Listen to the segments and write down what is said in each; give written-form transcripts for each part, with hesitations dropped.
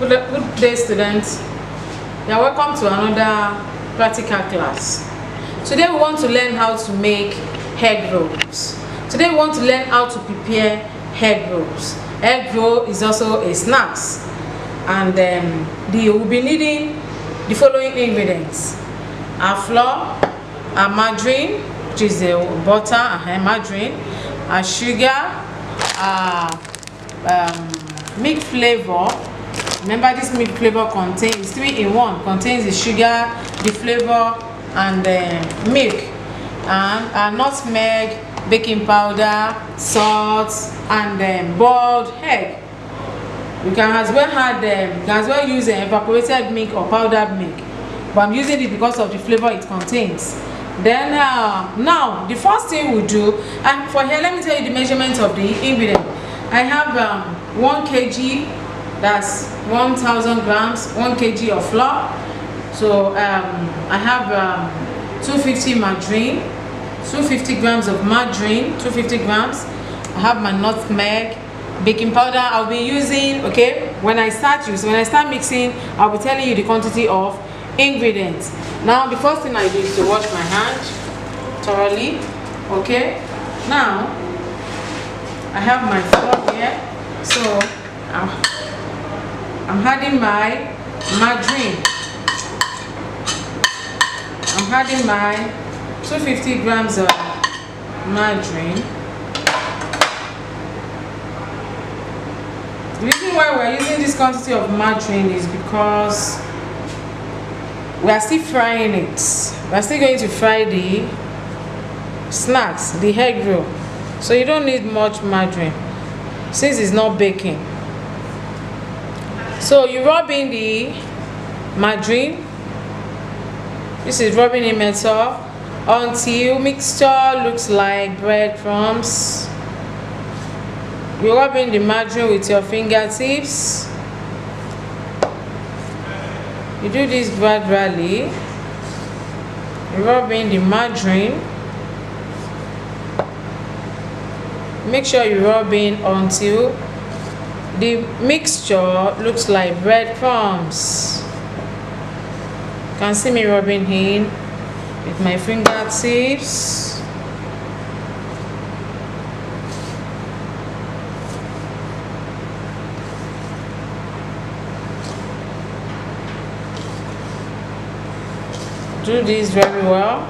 Good day, students. You are welcome to another practical class. Today we want to learn how to make egg rolls. Today we want to learn how to prepare egg rolls. Egg roll is also a snacks, and we will be needing the following ingredients: our flour, our margarine, which is the butter and margarine, our sugar, our milk flavor. Remember, this milk flavor contains 3-in-1, contains the sugar, the flavor, and the milk, and our nutmeg, baking powder, salt, and boiled egg. You can as well use evaporated milk or powdered milk, but I'm using it because of the flavor it contains. Then now the first thing we do, and for here let me tell you the measurement of the ingredient. I have 1 kg, that's 1000 grams, 1 kg of flour. So I have 250 margarine, 250 grams of margarine, 250 grams. I have my nutmeg, baking powder. I'll be using, okay, when I start mixing, I'll be telling you the quantity of ingredients. Now the first thing I do is to wash my hand thoroughly. Okay, now I have my flour here, so I'm adding my margarine. I'm adding my 250 grams of margarine. The reason why we're using this quantity of margarine is because we are still frying it. We are still going to fry the snacks, the egg roll. So you don't need much margarine since it's not baking. So you rub in the margarine. This is rubbing in method until mixture looks like breadcrumbs. You rub in the margarine with your fingertips. You do this gradually. You rub in the margarine. Make sure you rub in until the mixture looks like breadcrumbs. You can see me rubbing in with my fingertips. Do this very well.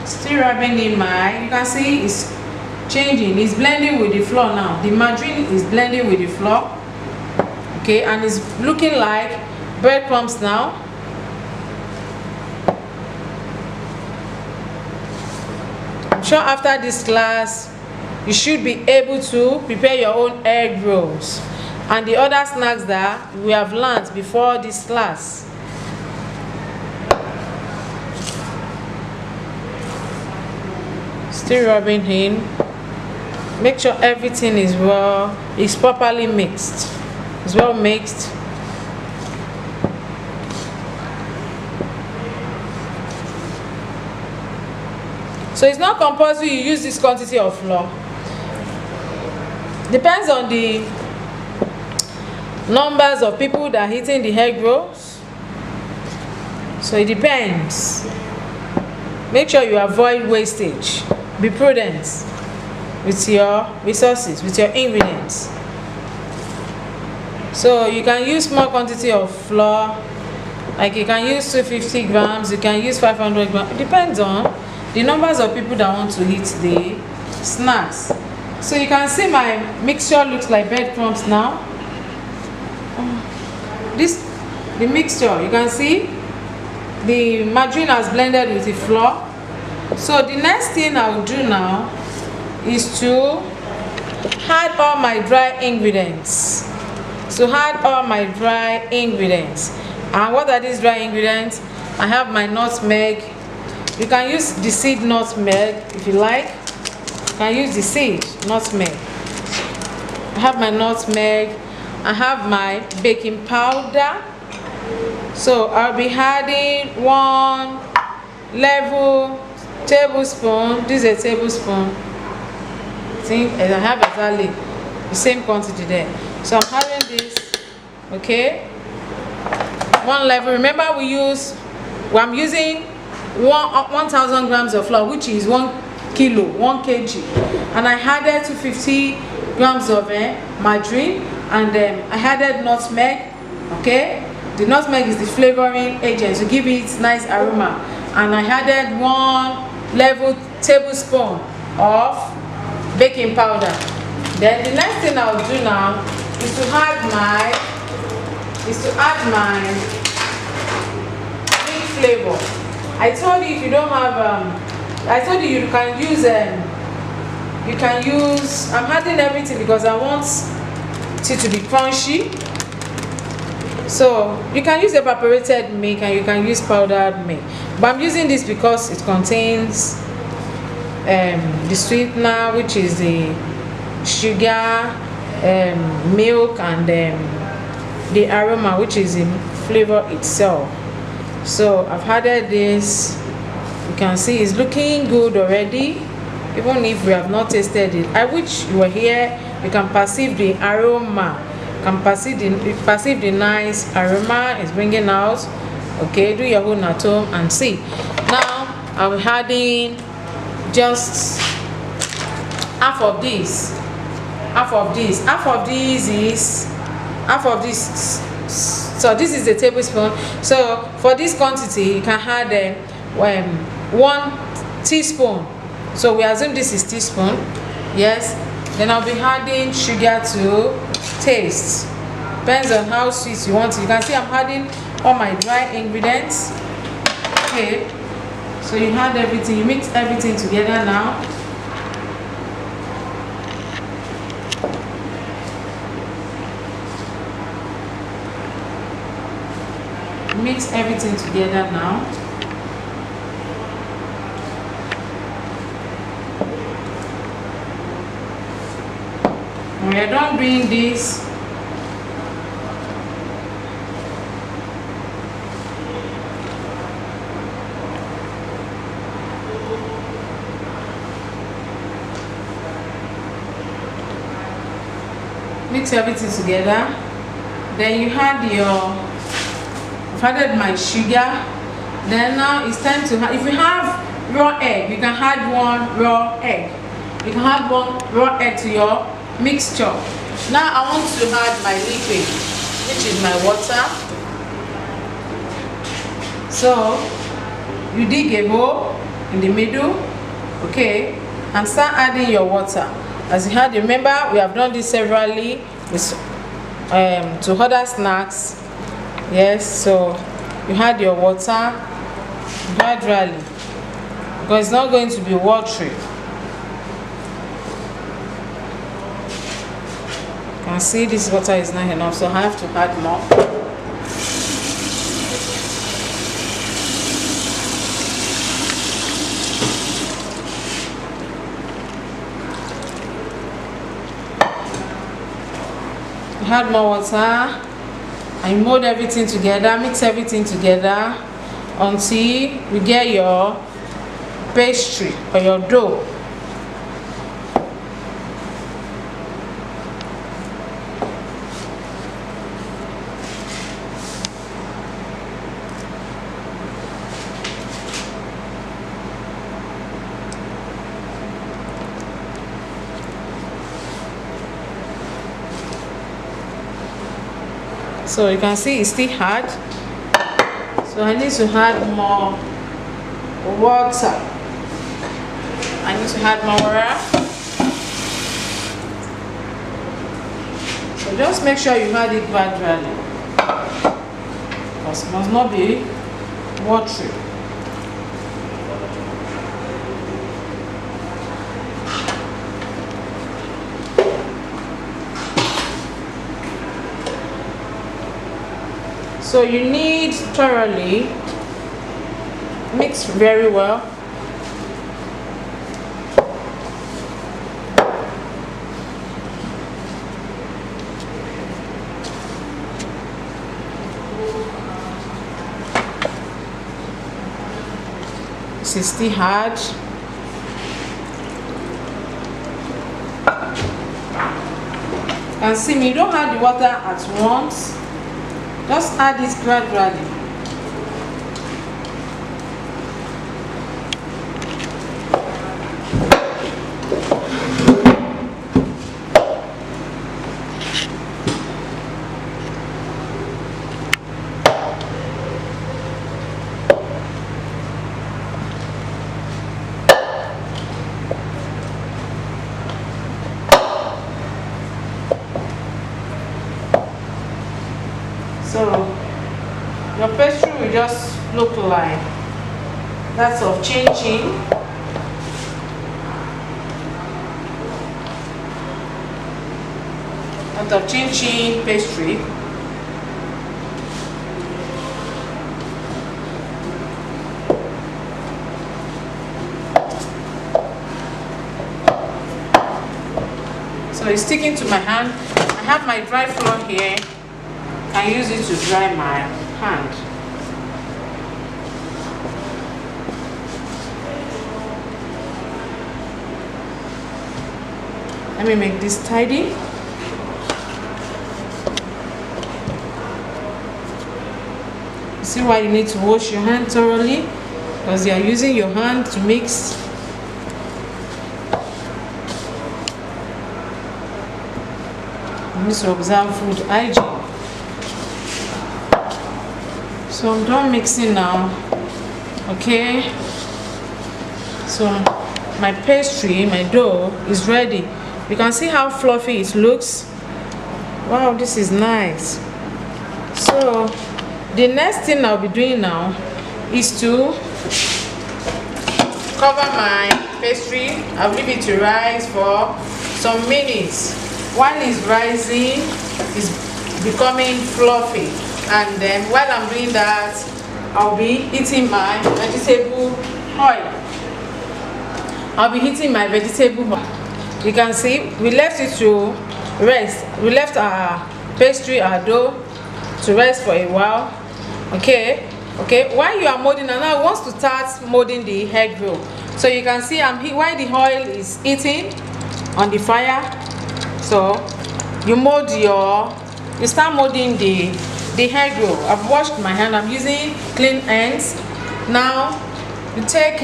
Still rubbing in my, you can see it's changing, it's blending with the flour now. The margarine is blending with the flour, okay, and it's looking like breadcrumbs now. I'm sure after this class you should be able to prepare your own egg rolls and the other snacks that we have learned before this class. Still rubbing in. Make sure everything is properly mixed. It's well mixed. So it's not compulsory you use this quantity of flour. Depends on the numbers of people that are eating the egg rolls. So it depends. Make sure you avoid wastage. Be prudent with your resources, with your ingredients. So you can use small quantity of flour, like you can use 250 grams, you can use 500 grams. It depends on the numbers of people that want to eat the snacks. So you can see my mixture looks like breadcrumbs now. The mixture, you can see the margarine has blended with the flour. So the next thing I will do now is to add all my dry ingredients. So add all my dry ingredients. And what are these dry ingredients? I have my nutmeg. You can use the seed nutmeg if you like. You can use the seed nutmeg. I have my nutmeg. I have my baking powder. So I'll be adding 1 level tablespoon. This is a tablespoon. I think I have exactly the same quantity there. So I'm adding this. Okay, 1 level. Remember, I'm using 1,000 grams of flour, which is 1 kilo, 1 kg, and I added 250 grams of margarine, and I added nutmeg. Okay, the nutmeg is the flavoring agent to give it nice aroma, and I added 1 level tablespoon of baking powder. Then the next thing I'll do now is to add my milk flavor. I told you if you don't have I told you can use I'm adding everything because I want it to be crunchy. So you can use evaporated milk and you can use powdered milk, but I'm using this because it contains the sweetener, which is the sugar, milk, and the aroma, which is the flavor itself. So I've added this. You can see it's looking good already, even if we have not tasted it. I wish you were here. You can perceive the aroma, you can perceive the nice aroma it's bringing out. Okay, do your own at home and see. Now I'm adding just half of this. So this is a tablespoon. So for this quantity you can add 1 teaspoon. So we assume this is teaspoon. Yes. Then I'll be adding sugar to taste. Depends on how sweet you want it. You can see I'm adding all my dry ingredients. Okay. So you add everything. You mix everything together now. Mix everything together now. When you're done doing this, mix everything together. Then you add I've added my sugar. Then now it's time to if you have raw egg, you can add 1 raw egg. You can add 1 raw egg to your mixture. Now I want to add my liquid, which is my water. So you dig a hole in the middle, okay, and start adding your water. As you had, remember we have done this severally with to other snacks. Yes, so you add your water gradually because it's not going to be watery. You can see this water is not enough, so I have to add more. Add more water and mold everything together, mix everything together until you get your pastry or your dough. So you can see it's still hard, so I need to add more water. So just make sure you add it gradually because it must not be watery. So you need thoroughly mix very well. This is still hard. And see me, you don't add the water at once. Just add it gradually. So your pastry will just look like that's of chin chin. That of chin chin pastry. So it's sticking to my hand. I have my dry flour here. I use it to dry my hand. Let me make this tidy. You see why you need to wash your hand thoroughly? Because you are using your hand to mix. You need to observe food hygiene. So I'm done mixing now. Okay, so my pastry, my dough is ready. You can see how fluffy it looks. Wow, this is nice. So the next thing I'll be doing now is to cover my pastry. I'll leave it to rise for some minutes. While it's rising, it's becoming fluffy. And then while I'm doing that, I'll be heating my vegetable oil. I'll be heating my vegetable oil. You can see we left it to rest. We left our pastry, our dough, to rest for a while. Okay. While you are molding, and now I want to start molding the egg roll. So you can see while the oil is heating on the fire. So you start molding the egg roll. I've washed my hand. I'm using clean hands. Now you take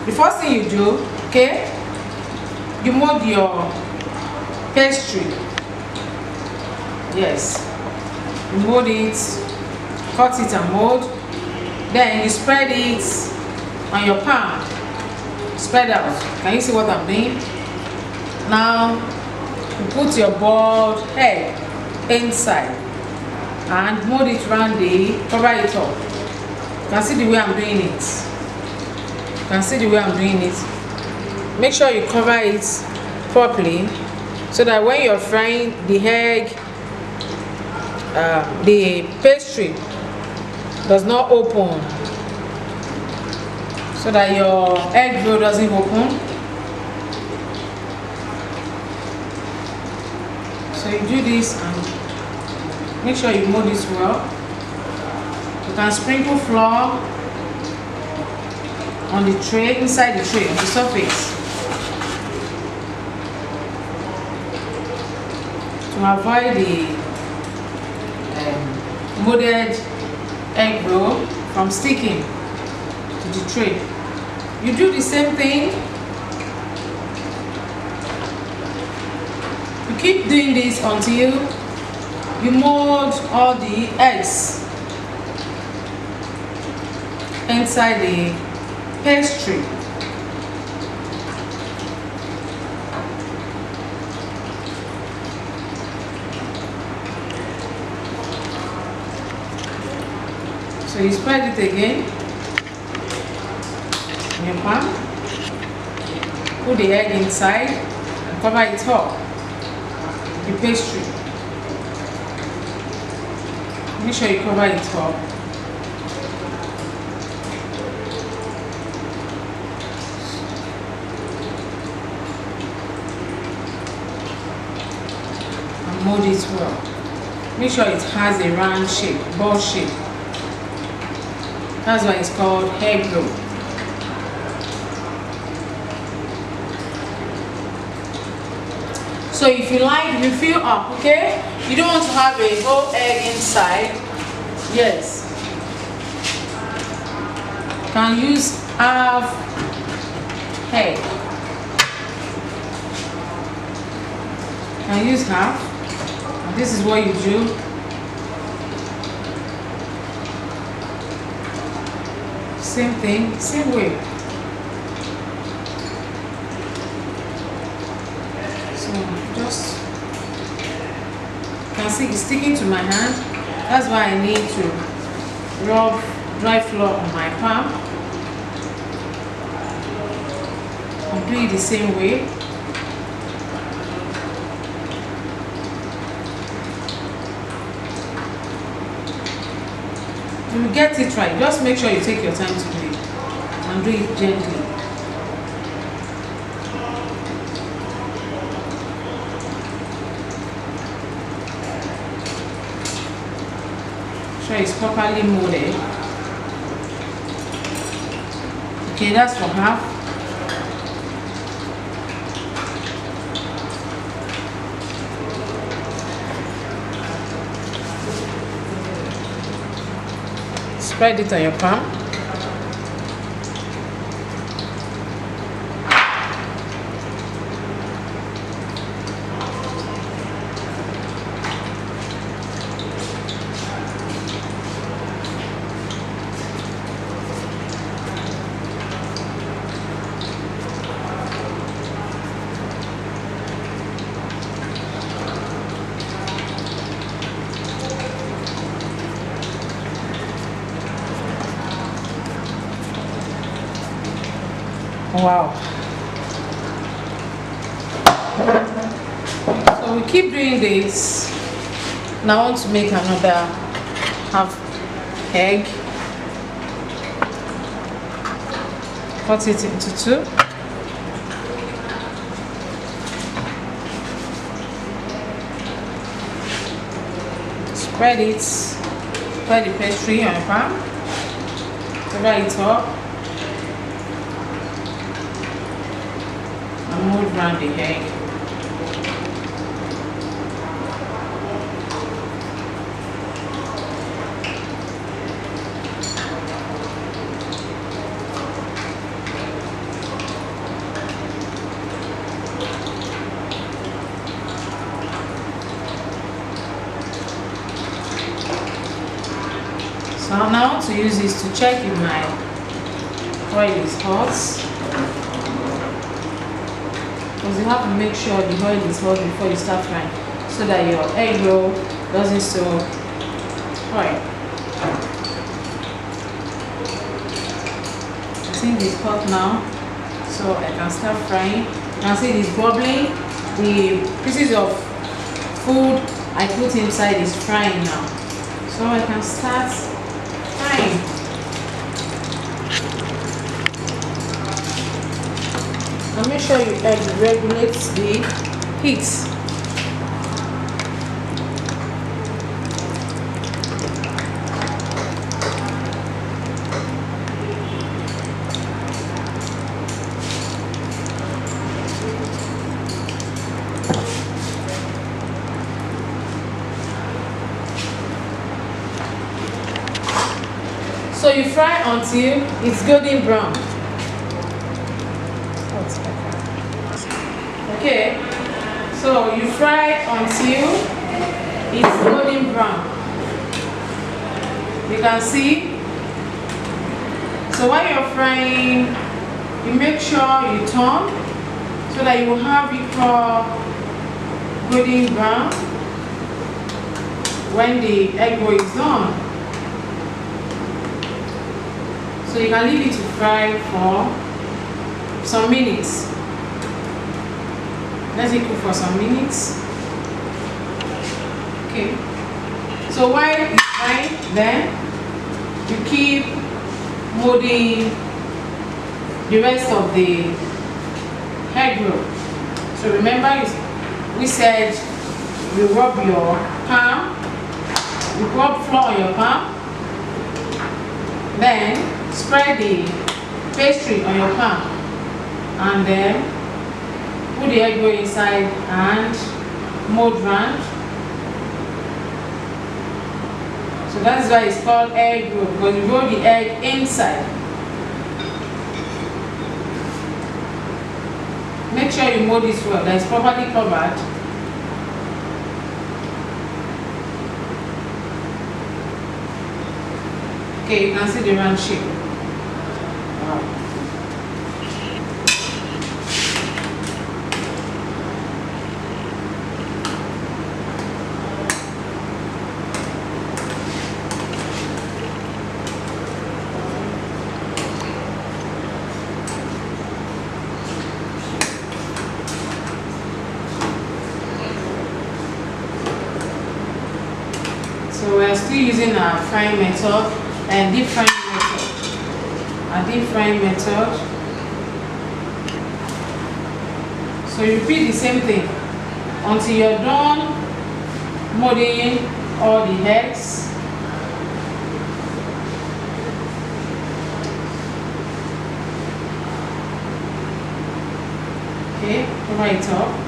the first thing you do, okay, you mold your pastry. Yes, you mold it, cut it and mold. Then you spread it on your palm. Spread out. Can you see what I'm doing? Now you put your boiled egg inside and mold it around cover it up. You can see the way I'm doing it. Make sure you cover it properly so that when you're frying the egg, the pastry does not open, so that your egg roll doesn't open. So you do this and make sure you mold this well. You can sprinkle flour on the tray, inside the tray, on the surface, to avoid the molded egg roll from sticking to the tray. You do the same thing. You keep doing this until you mold all the eggs inside the pastry. So you spread it again in your palm, put the egg inside and cover it up, the pastry. Make sure you cover it up. And mold it well. Make sure it has a round shape, ball shape. That's why it's called egg roll. So if you like, you fill up, okay? You don't want to have a whole egg inside. Yes. You can use half egg. You can use half. This is what you do. Same thing, same way. So just, you can see it's sticking to my hand. That's why I need to rub dry flour on my palm. I'm doing it the same way. You will get it right. Just make sure you take your time to do it and do it gently. Sure it's properly molded. Okay, that's for half. Spread it on your palm. Wow. So we keep doing this. Now I want to make another half egg. Cut it into two. Spread it. Spread the pastry on your palm. Cover it up. Mold around the egg. So now I want to use this to check if my oil is hot. Because you have to make sure the oil is hot before you start frying, so that your egg roll doesn't soak oil. I think it's hot now, so I can start frying. You can see it is bubbling. The pieces of food I put inside is frying now, so I can start frying. And make sure your egg regulates the heat. So you fry until it's golden brown. Okay, so you fry until it's golden brown. You can see. So while you're frying, you make sure you turn so that you will have equal golden brown when the egg roll is done. So you can leave it to fry for some minutes. Let it cook for some minutes. Okay. So while it's frying, then you keep molding the rest of the egg roll. So remember, we said you rub your palm, you rub flour on your palm, Then spread the pastry on your pan and then put the egg roll inside and mold round. So that's why it's called egg roll, because you roll the egg inside. Make sure you mold this well, that it's properly covered. Okay, you can see the round shape. Wow. So we're still using our frying method and deep frying method. Our deep frying method. So you repeat the same thing until you're done molding all the eggs. Okay, cover it up.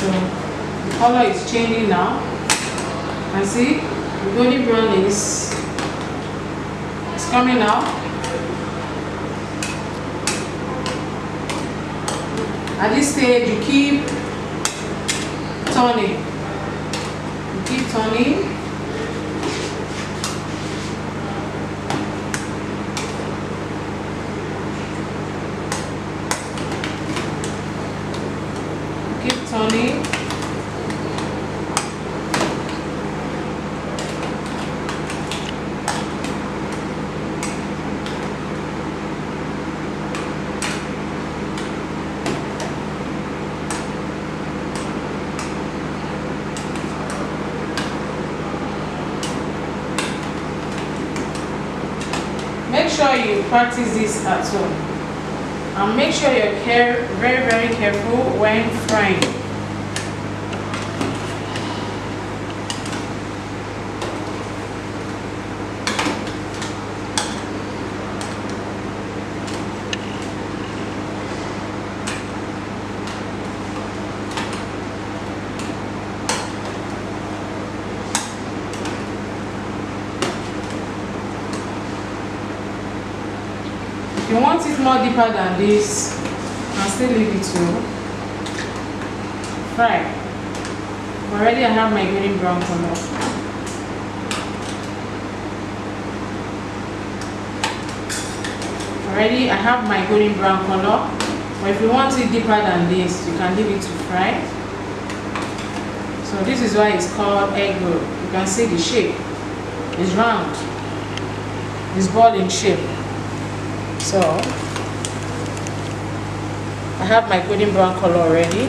So the color is changing now. And see, the golden brown is coming out. At this stage, you keep turning. You keep turning. Keep turning. Make sure you practice this at home. And make sure you're very careful when frying. If you want it more deeper than this, I'll still leave it to fry. Already I have my golden brown color. Already I have my golden brown color. But if you want it deeper than this, you can leave it to fry. So this is why it's called egg roll. You can see the shape. It's round. It's ball in shape. So I have my golden brown color already,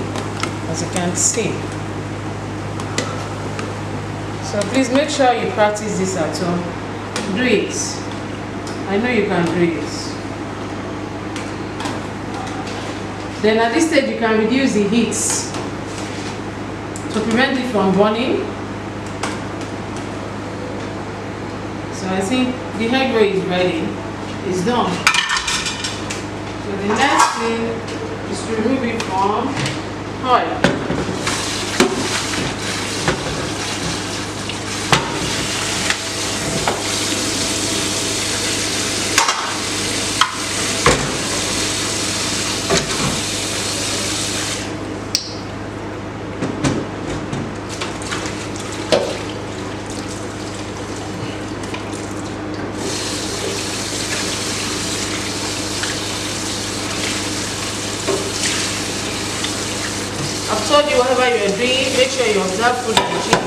as you can see. So please make sure you practice this at home. Do it. I know you can do it. Then at this stage you can reduce the heat to prevent it from burning. So I think the egg roll is ready. It's done. So the next thing is to remove it from oil. I've told you whatever you're doing, make sure you observe food hygiene.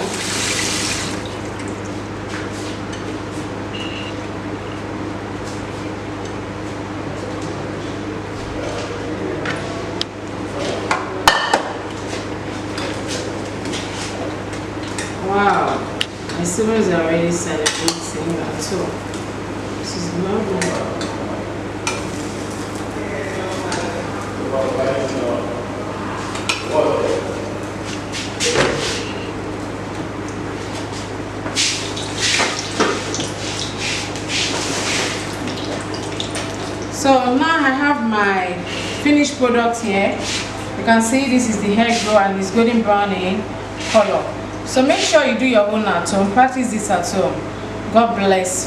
Wow, my siblings are already celebrating at all. This is lovely. So now I have my finished product here. You can see this is the egg roll and it's golden brown in color. So make sure you do your own at home. Practice this at home. God bless you.